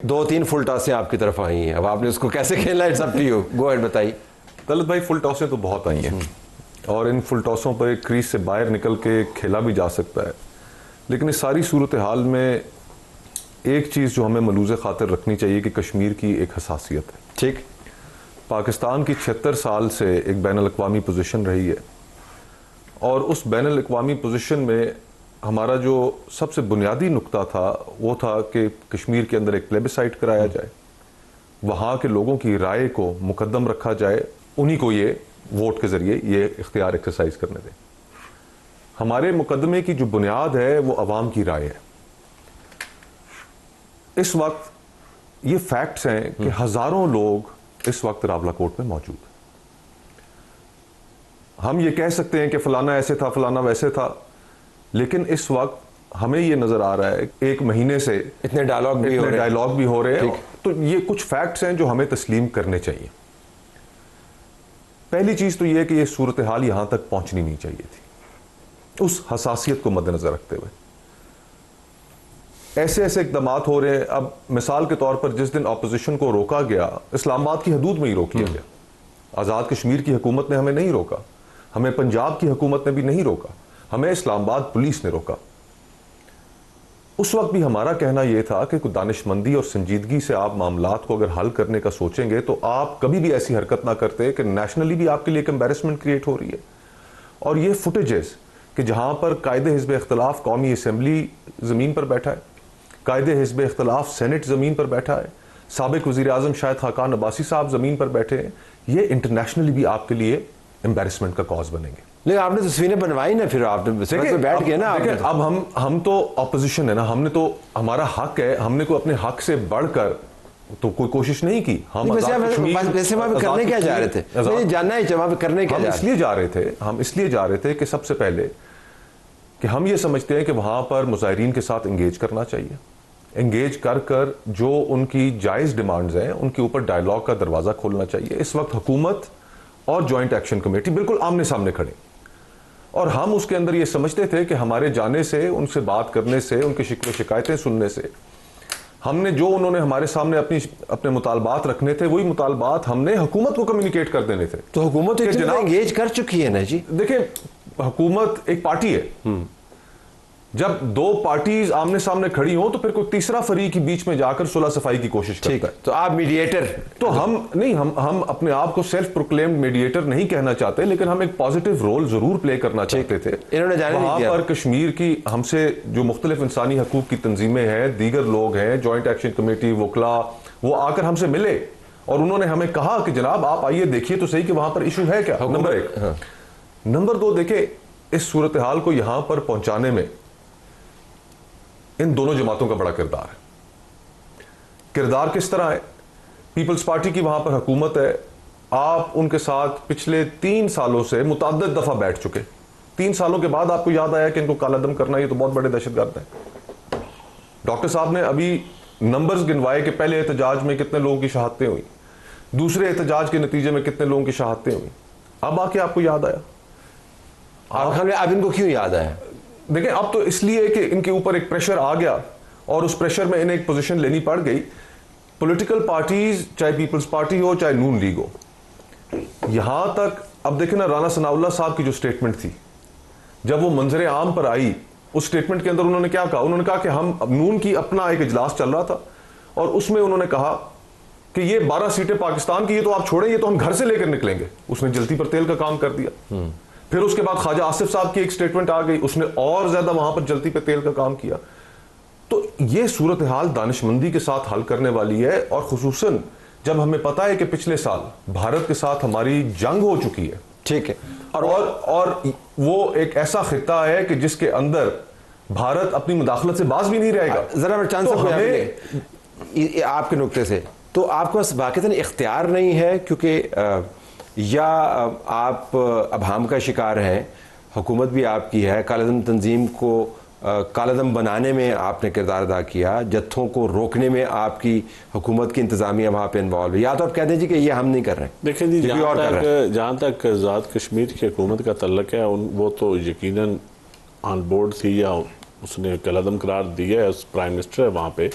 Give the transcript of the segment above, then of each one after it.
दो तीन फुल टॉसें आपकी तरफ आई हैं, अब आपने उसको कैसे खेलना है, it's up to you, go ahead बताइए। तलत भाई, फुल टॉसें तो बहुत आई हैं और इन फुल टॉसों पर क्रीज से बाहर निकल के खेला भी जा सकता है, लेकिन इस सारी सूरत हाल में एक चीज़ जो हमें मलूज़ खातिर रखनी चाहिए कि कश्मीर की एक हसासियत है। ठीक, पाकिस्तान की 76 साल से एक बैनुल अक़वामी पोजीशन रही है और उस बैनुल अक़वामी पोजीशन में हमारा जो सबसे बुनियादी नुक्ता था वो था कि कश्मीर के अंदर एक प्लेबिसाइट कराया जाए, वहाँ के लोगों की राय को मुकद्दम रखा जाए, उन्हीं को ये वोट के ज़रिए ये इख्तियार एक्सरसाइज करने दें। हमारे मुकदमे की जो बुनियाद है वो अवाम की राय है। इस वक्त ये फैक्ट्स हैं कि हज़ारों लोग इस वक्त रावलाकोट में मौजूद हैं। हम ये कह सकते हैं कि फलाना ऐसे था, फलाना वैसे था, लेकिन इस वक्त हमें ये नजर आ रहा है एक महीने से इतने डायलॉग भी हो रहे हैं, तो ये कुछ फैक्ट्स हैं जो हमें तस्लीम करने चाहिए। पहली चीज तो ये कि ये सूरत हाल यहां तक पहुंचनी नहीं चाहिए थी, उस हसासियत को मद्देनजर रखते हुए ऐसे ऐसे इकदाम हो रहे हैं। अब मिसाल के तौर पर जिस दिन अपोजिशन को रोका गया, इस्लामाबाद की हदूद में ही रोक लिया गया। आज़ाद कश्मीर की हुकूमत ने हमें नहीं रोका, हमें पंजाब की हुकूमत ने भी नहीं रोका, हमें इस्लामाबाद पुलिस ने रोका। उस वक्त भी हमारा कहना यह था कि कुछ दानिशमंदी और संजीदगी से आप मामलात को अगर हल करने का सोचेंगे तो आप कभी भी ऐसी हरकत ना करते कि नेशनली भी आपके लिए एक एम्बेरसमेंट क्रिएट हो रही है। और ये फुटेजेस कि जहां पर कायदे हिज़्ब इख्तिलाफ कौमी असम्बली ज़मीन पर बैठा है, कायदे हिज़्ब इख्तिलाफ सेनेट ज़मीन पर बैठा है, साबिक वज़ीर आज़म शाहिद खाकान अब्बासी साहब ज़मीन पर बैठे हैं, ये इंटरनेशनली भी आपके लिए एम्बेरसमेंट का कॉज बनेंगे। लेकिन आपने तस्वीरें बनवाई ना, फिर आपने बैठ गए ना। अब हम तो ऑपोजिशन है ना, हमने तो हमारा हक है, हमने को अपने हक से बढ़कर तो कोई कोशिश नहीं की। हम वैसे वहाँ पे करने क्या जा रहे थे, जानना है वहाँ पे करने क्या इसलिए जा रहे थे, हम इसलिए जा रहे थे कि सबसे पहले कि हम ये समझते हैं कि वहां पर मुजाहिरीन के साथ इंगेज करना चाहिए, इंगेज कर कर जो उनकी जायज़ डिमांड्स हैं उनके ऊपर डायलॉग का दरवाज़ा खोलना चाहिए। इस वक्त हुकूमत और जॉइंट एक्शन कमेटी बिल्कुल आमने सामने खड़े और हम उसके अंदर ये समझते थे कि हमारे जाने से, उनसे बात करने से, उनकी शिकवे शिकायतें सुनने से, हमने जो उन्होंने हमारे सामने अपने मुतालबात रखने थे वही मुतालबात हमने हुकूमत को कम्युनिकेट कर देने थे। तो हुकूमत एंगेज कर चुकी है ना जी। देखिए, हुकूमत एक पार्टी है, जब दो पार्टीज आमने सामने खड़ी हो तो फिर कोई तीसरा फरीक ही बीच में जाकर सुलह सफाई की कोशिश करता है। तो आप मीडिएटर तो हम अपने आप को सेल्फ प्रोक्लेम्ड मीडिएटर नहीं कहना चाहते, लेकिन हम एक पॉजिटिव रोल जरूर प्ले करना चाहते थे। इन्होंने जाने वहां पर कश्मीर की हमसे जो मुख्तलिफ इंसानी हकूक की तंजीमें हैं, दीगर लोग हैं, जॉइंट एक्शन कमेटी, वकला, वो आकर हमसे मिले और उन्होंने हमें कहा कि जनाब आप आइए देखिए तो सही कि वहां पर इशू है क्या। नंबर एक। नंबर दो, देखे इस सूरत हाल को यहां पर पहुंचाने में इन दोनों जमातों का बड़ा किरदार है। किरदार किस तरह है? पीपल्स पार्टी की वहां पर हुकूमत है, आप उनके साथ पिछले 3 सालों से मुतअद्दिद दफा बैठ चुके। 3 सालों के बाद आपको याद आया कि इनको कालादम करना, ये तो बहुत बड़े दहशतगर्द हैं। डॉक्टर साहब ने अभी नंबर्स गिनवाए कि पहले एहतजाज में कितने लोगों की शहादतें हुई, दूसरे एहतजाज के नतीजे में कितने लोगों की शहादतें हुई। अब आके आपको याद आया। अब इनको क्यों याद आया? देखिए, अब तो इसलिए कि इनके ऊपर एक प्रेशर आ गया और उस प्रेशर में इन्हें एक पोजीशन लेनी पड़ गई। पॉलिटिकल पार्टीज, चाहे पीपल्स पार्टी हो चाहे नून लीग हो, यहां तक अब देखें ना, राना सनाउल्लाह साहब की जो स्टेटमेंट थी जब वो मंजर आम पर आई, उस स्टेटमेंट के अंदर उन्होंने क्या कहा? उन्होंने कहा कि हम नून की अपना एक इजलास चल रहा था और उसमें उन्होंने कहा कि ये 12 सीटें पाकिस्तान की, ये तो आप छोड़ें, ये तो हम घर से लेकर निकलेंगे। उसने जलती पर तेल का काम कर दिया। फिर उसके बाद ख्वाजा आसिफ साहब की एक स्टेटमेंट आ गई, उसने और ज्यादा वहां पर जलती पे तेल का काम किया। तो ये सूरत हाल दानिशमंदी के साथ हल करने वाली है, और खुसूसन जब हमें पता है कि पिछले साल भारत के साथ हमारी जंग हो चुकी है। ठीक है। और वो एक ऐसा खिता है कि जिसके अंदर भारत अपनी मुदाखलत से बाज भी नहीं रहेगा। जरा चांस आपके नुक्ते से तो आपके पास वाक़ईतन इख्तियार नहीं है, क्योंकि या आप अभाम का शिकार हैं, हुकूमत भी आपकी है, कालादम तंजीम को कालादम बनाने में आपने किरदार अदा किया, जत्थों को रोकने में आपकी हुकूमत की इंतज़ामिया वहाँ पे इन्वॉल्व है, या तो आप कह दीजिए कि ये हम नहीं कर रहे हैं। देखिए जी, जहाँ तक आज़ाद कश्मीर की हुकूमत का तल्लक है, वो तो यकीनन ऑन बोर्ड थी या उसने कालादम करार दिया है, उस प्राइम मिनिस्टर है वहाँ पे।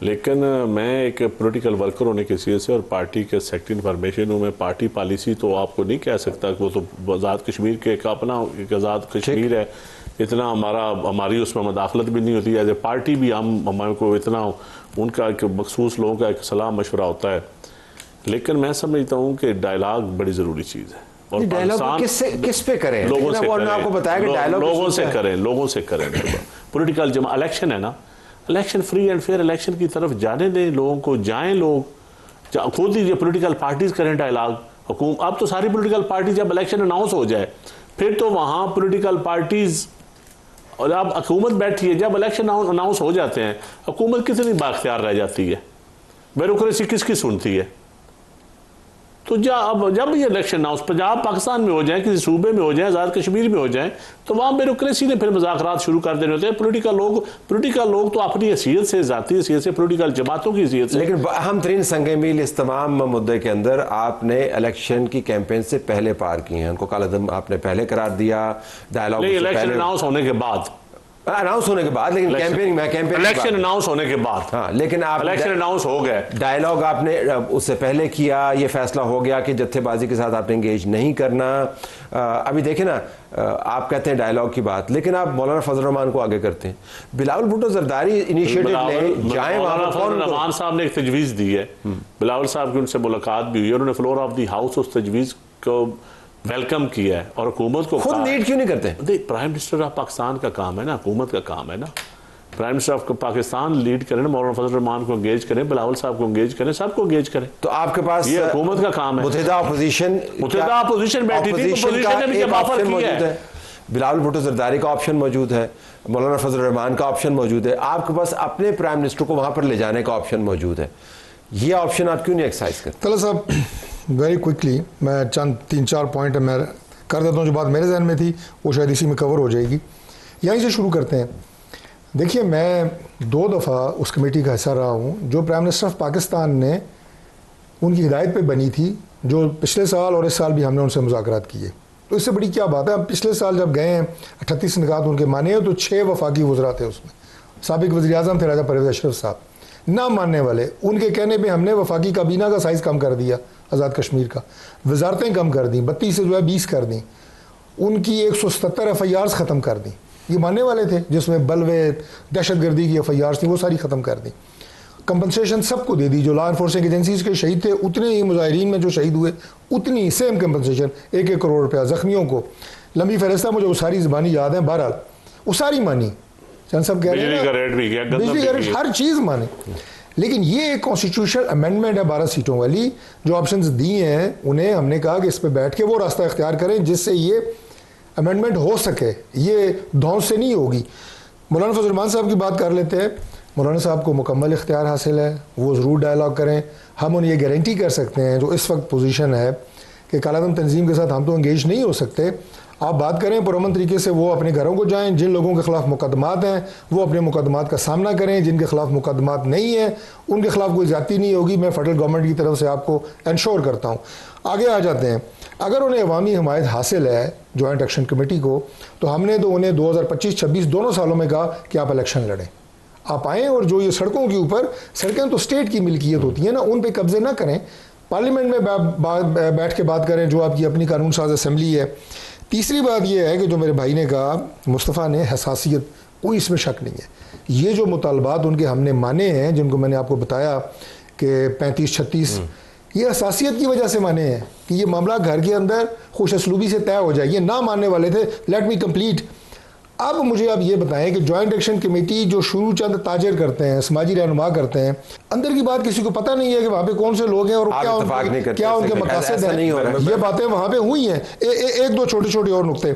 लेकिन मैं एक पॉलिटिकल वर्कर होने की हैसियत से और पार्टी के सेक्रेटरी इन्फॉर्मेशन हूँ, मैं पार्टी पॉलिसी तो आपको नहीं कह सकता कि वो तो आज़ाद कश्मीर के एक अपना एक आज़ाद कश्मीर है, इतना हमारी उसमें मदाखलत भी नहीं होती। एज ए पार्टी भी हमारे को इतना उनका एक मखसूस लोगों का एक सलाह मशवरा होता है। लेकिन मैं समझता हूँ कि डायलॉग बड़ी ज़रूरी चीज़ है। और डायलॉग किस पे करें? लोगों से करें, आपको बताया कि डायलॉग लोगों से करें पॉलिटिकल जब इलेक्शन है ना, election free and fair election की तरफ जाने दें लोगों को, जाएं लोग खुद ही पॉलिटिकल पार्टीज करें डायलॉग। अब तो सारी पॉलिटिकल पार्टी जब इलेक्शन अनाउंस हो जाए फिर तो वहाँ पॉलिटिकल पार्टीज और अब हुकूमत बैठी है, जब इलेक्शन अनाउंस हो जाते हैं हुकूमत कितनी बाख्तियार रह जाती है, ब्यूरोक्रेसी किसकी सुनती है। तो जब ये इलेक्शन अनाउंस पंजाब पाकिस्तान में हो जाए, किसी सूबे में हो जाए, आज़ाद कश्मीर में हो जाए, तो वहाँ ब्यूरोक्रेसी ने फिर मुज़ाकरात शुरू कर देने होते हैं। पॉलिटिकल लोग तो अपनी हैसियत से, ज़ाती हैसियत से, पॉलिटिकल जमातों की हैसियत से। लेकिन अहम तरीन संग मील इस तमाम मुद्दे के अंदर आपने इलेक्शन की कैंपेन से पहले पार किए हैं, उनको कालादम आपने पहले करार दिया, डायलॉग इलेक्शन अनाउंस होने के बाद, अनाउंस होने के बाद, लेकिन कैंपेन इलेक्शन अनाउंस होने के बाद, हाँ, लेकिन आप इलेक्शन अनाउंस हो गए, डायलॉग आपने उससे पहले किया, ये फैसला हो गया कि जत्थेबाजी के साथ आपने एंगेज नहीं करना। अभी देखें ना, आप कहते हैं डायलॉग की बात, लेकिन आप मौलाना फजल रहमान को आगे करते हैं। बिलावल भुट्टो जरदारी इनिशिएटिव ले जाएं, रहमान साहब ने एक तजवीज़ दी है, बिलावल साहब की उनसे मुलाकात भी हुई है, उन्होंने फ्लोर ऑफ द हाउस उस तजवीज़ को वेलकम किया है और हुकूमत को खुद लीड क्यों नहीं करते? प्राइम मिनिस्टर ऑफ पाकिस्तान का काम है ना, हुकूमत का काम है ना। Prime minister of Pakistan lead करें, मौलाना फजल रहमान को एंगेज करें, बिलावल साहब को एंगेज करें, सबको एंगेज करें। तो आपके पास ये हुकूमत का काम है। मुतहदा अपोजिशन बैठी थी, अपोजिशन ने जब ऑफर किया है, बिलावल भुट्टो जरदारी का ऑप्शन मौजूद है, मौलाना फजल रहमान का ऑप्शन मौजूद है, आपके पास अपने प्राइम मिनिस्टर को वहां पर ले जाने का ऑप्शन मौजूद है। ये ऑप्शन आप क्यों नहीं एक्सरसाइज करते? तला साहब, वेरी क्विकली मैं चंद 3-4 पॉइंट मैं कर देता हूँ, जो बात मेरे जहन में थी वो शायद इसी में कवर हो जाएगी। यहीं से शुरू करते हैं। देखिए, मैं 2 दफ़ा उस कमेटी का हिस्सा रहा हूँ जो प्राइम मिनिस्टर ऑफ पाकिस्तान ने उनकी हिदायत पे बनी थी, जो पिछले साल और इस साल भी हमने उनसे मुज़ाकरात किए। तो इससे बड़ी क्या बात है। अब पिछले साल जब गए हैं 38 निकात उनके माने तो 6 वफाकी वज़रा थे उसमें। साबिक वज़ीर आज़म थे राजा परवेज़ अशरफ साहब, ना मानने वाले। उनके कहने पे हमने वफाकी काबीना का साइज़ कम कर दिया, आज़ाद कश्मीर का, वजारतें कम कर दी, 32 से जो है 20 कर दी, उनकी 177 FIRs ख़त्म कर दी। ये मानने वाले थे, जिसमें बलवे दहशतगर्दी की FIRs थी वो सारी ख़त्म कर दी। कंपनसेशन सबको दे दी, जो लॉ इन्फोर्सिंग एजेंसीज़ के शहीद थे उतने ही मुजाहिरीन में जो शहीद हुए उतनी सेम कंपनसेशन, 1-1 करोड़ रुपया जख्मियों को। लंबी फहरिस्त मुझे वो सारी ज़बानी याद है, बहरहाल वो सारी मानी। चंद साहब कह रहे हैं बिजली का रेट, हर चीज़ माने। लेकिन ये एक कॉन्स्टिट्यूशनल अमेंडमेंट है 12 सीटों वाली, जो ऑप्शंस दिए हैं उन्हें हमने कहा कि इस पर बैठ के वो रास्ता इख्तियार करें जिससे ये अमेंडमेंट हो सके, ये धौंस से नहीं होगी। मौलाना फजल रहमान साहब की बात कर लेते हैं। मौलाना साहब को मुकम्मल इख्तियार हासिल है, वो ज़रूर डायलॉग करें। हम उन्हें ये गारंटी कर सकते हैं, जो इस वक्त पोजीशन है कि कालादम तंजीम के साथ हम तो इंगेज नहीं हो सकते। आप बात करें पुरअमन तरीके से, वो अपने घरों को जाएं, जिन लोगों के खिलाफ मुकदमात हैं वो अपने मुकदमात का सामना करें, जिनके खिलाफ मुकदमात नहीं है उनके खिलाफ कोई ज़्यादती नहीं होगी। मैं फेडरल गवर्नमेंट की तरफ से आपको इंश्योर करता हूँ। आगे आ जाते हैं। अगर उन्हें अवामी हमायत हासिल है जॉइंट एक्शन कमेटी को, तो हमने तो उन्हें 2025-26 दोनों सालों में कहा कि आप इलेक्शन लड़ें, आप आएँ, और जो ये सड़कों के ऊपर, सड़कें तो स्टेट की मिल्कियत होती है ना, उन पर कब्जे ना करें, पार्लियामेंट में बैठ के बात करें, जो आपकी अपनी कानून साज असम्बली है। तीसरी बात यह है कि जो मेरे भाई ने कहा, मुस्तफ़ा ने, हसासियत, कोई इसमें शक नहीं है। ये जो मुतालबात उनके हमने माने हैं, जिनको मैंने आपको बताया कि 35-36, ये हसासियत की वजह से माने हैं कि ये मामला घर के अंदर खुश असलूबी से तय हो जाए। ये ना मानने वाले थे। Let me complete. अब मुझे आप ये बताएं कि जॉइंट एक्शन कमेटी जो शुरू चंद ताजर करते हैं, समाजी रहनुमा करते हैं, अंदर की बात किसी को पता नहीं है कि वहाँ पे कौन से लोग हैं और क्या उनके मकसद हैं। ये बातें वहाँ पे हुई हैं। 1-2 छोटे छोटे और नुक्ते।